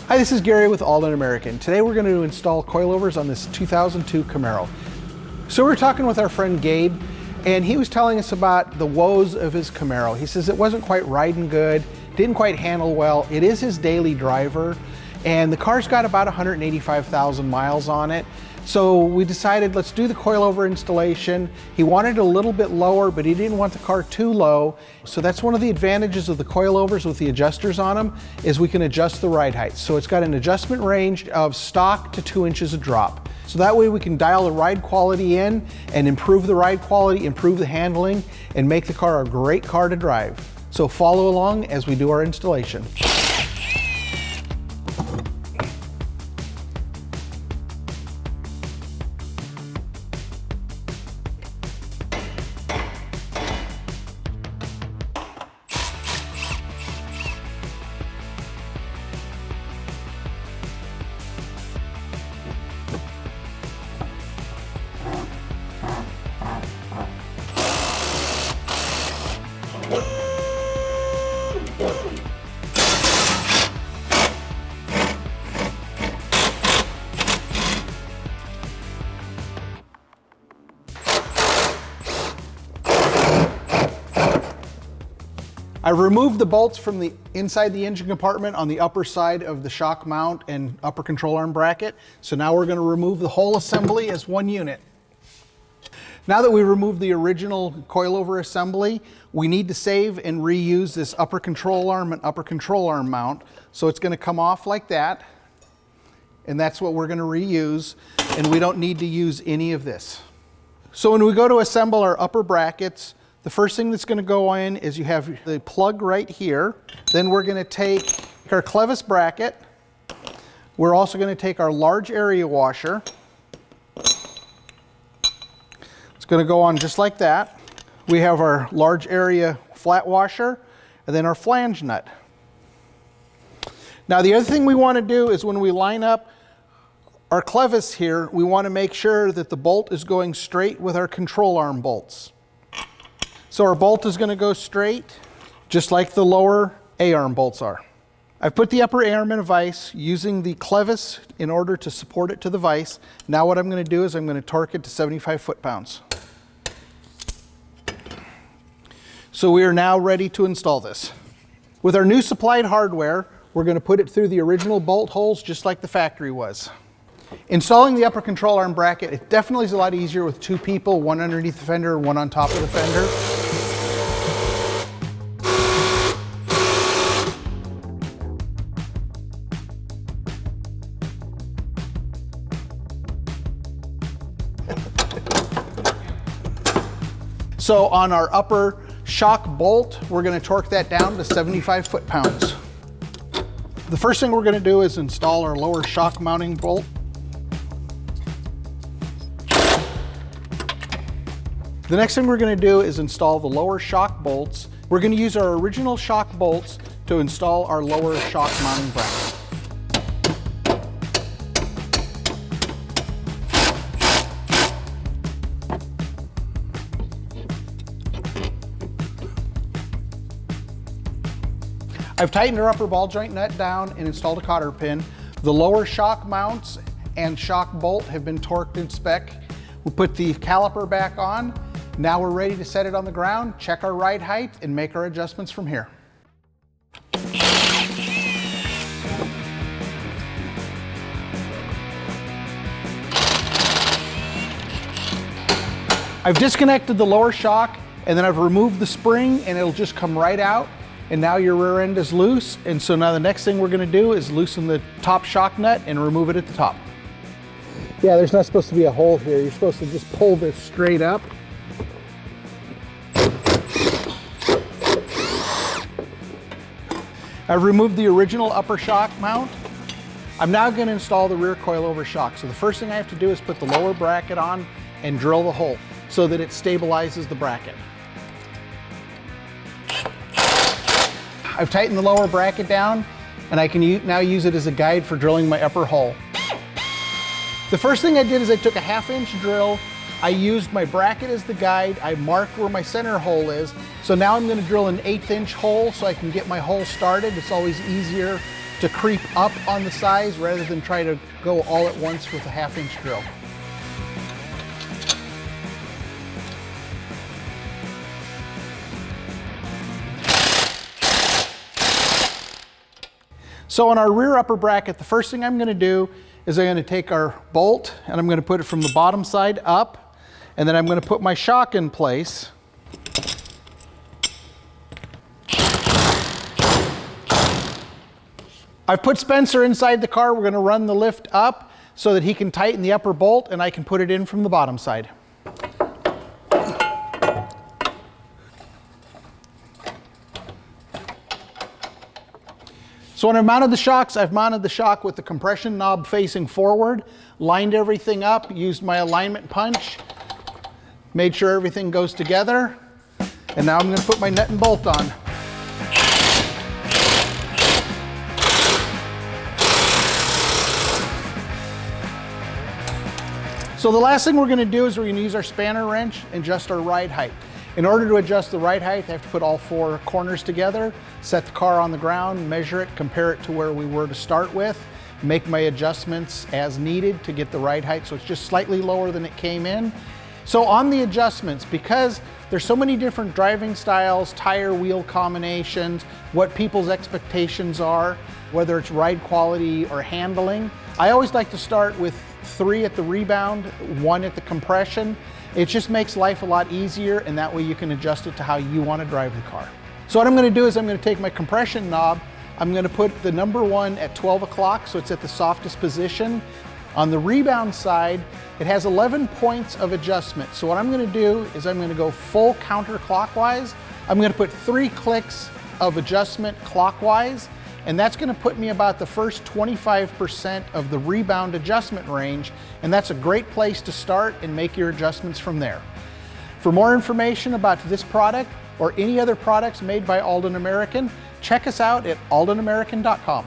Hi, this is Gary with Aldan American. Today we're going to install coilovers on this 2002 Camaro. So we're talking with our friend Gabe, and he was telling us about the woes of his Camaro. He says it wasn't quite riding good, didn't quite handle well. It is his daily driver, and the car's got about 185,000 miles on it. So we decided, let's do the coilover installation. He wanted it a little bit lower, but he didn't want the car too low. So that's one of the advantages of the coilovers with the adjusters on them, is we can adjust the ride height. So it's got an adjustment range of stock to 2 inches of drop. So that way we can dial the ride quality in and improve the ride quality, improve the handling, and make the car a great car to drive. So follow along as we do our installation. I removed the bolts from the inside the engine compartment on the upper side of the shock mount and upper control arm bracket. So now we're going to remove the whole assembly as one unit. Now that we removed the original coilover assembly, we need to save and reuse this upper control arm and upper control arm mount. So it's going to come off like that, and that's what we're going to reuse, and we don't need to use any of this. So when we go to assemble our upper brackets, the first thing that's going to go in is you have the plug right here. Then we're going to take our clevis bracket. We're also going to take our large area washer. It's going to go on just like that. We have our large area flat washer and then our flange nut. Now the other thing we want to do is when we line up our clevis here, we want to make sure that the bolt is going straight with our control arm bolts. So our bolt is going to go straight, just like the lower A-arm bolts are. I've put the upper A-arm in a vise using the clevis in order to support it to the vise. Now what I'm going to do is I'm going to torque it to 75 foot-pounds. So we are now ready to install this. With our new supplied hardware, we're going to put it through the original bolt holes just like the factory was. Installing the upper control arm bracket, it definitely is a lot easier with two people, one underneath the fender, one on top of the fender. So on our upper shock bolt, we're going to torque that down to 75 foot-pounds. The first thing we're going to do is install our lower shock mounting bolt. The next thing we're going to do is install the lower shock bolts. We're going to use our original shock bolts to install our lower shock mounting bracket. I've tightened our upper ball joint nut down and installed a cotter pin. The lower shock mounts and shock bolt have been torqued in spec. We put the caliper back on. Now we're ready to set it on the ground, check our ride height, and make our adjustments from here. I've disconnected the lower shock, and then I've removed the spring, and it'll just come right out. And now your rear end is loose, and so now the next thing we're going to do is loosen the top shock nut and remove it at the top. Yeah, there's not supposed to be a hole here. You're supposed to just pull this straight up. I've removed the original upper shock mount. I'm now going to install the rear coilover shock. So the first thing I have to do is put the lower bracket on and drill the hole so that it stabilizes the bracket. I've tightened the lower bracket down, and I can now use it as a guide for drilling my upper hole. The first thing I did is I took a 1/2 inch drill. I used my bracket as the guide. I marked where my center hole is. So now I'm going to drill an 1/8 inch hole so I can get my hole started. It's always easier to creep up on the size rather than try to go all at once with a 1/2 inch drill. So on our rear upper bracket, the first thing I'm going to do is I'm going to take our bolt and I'm going to put it from the bottom side up, and then I'm going to put my shock in place. I've put Spencer inside the car. We're going to run the lift up so that he can tighten the upper bolt and I can put it in from the bottom side. So when I've mounted the shocks, I've mounted the shock with the compression knob facing forward, lined everything up, used my alignment punch, made sure everything goes together, and now I'm going to put my nut and bolt on. So the last thing we're going to do is we're going to use our spanner wrench and adjust our ride height. In order to adjust the ride height, I have to put all 4 corners together, set the car on the ground, measure it, compare it to where we were to start with, make my adjustments as needed to get the ride height so it's just slightly lower than it came in. So on the adjustments, because there's so many different driving styles, tire wheel combinations, what people's expectations are, whether it's ride quality or handling, I always like to start with 3 at the rebound, 1 at the compression. It just makes life a lot easier, and that way you can adjust it to how you want to drive the car. So what I'm going to do is I'm going to take my compression knob, I'm going to put the number 1 at 12 o'clock so it's at the softest position. On the rebound side, it has 11 points of adjustment. So what I'm going to do is I'm going to go full counterclockwise. I'm going to put 3 clicks of adjustment clockwise, and that's going to put me about the first 25% of the rebound adjustment range, and that's a great place to start and make your adjustments from there. For more information about this product or any other products made by Aldan American, check us out at aldanamerican.com.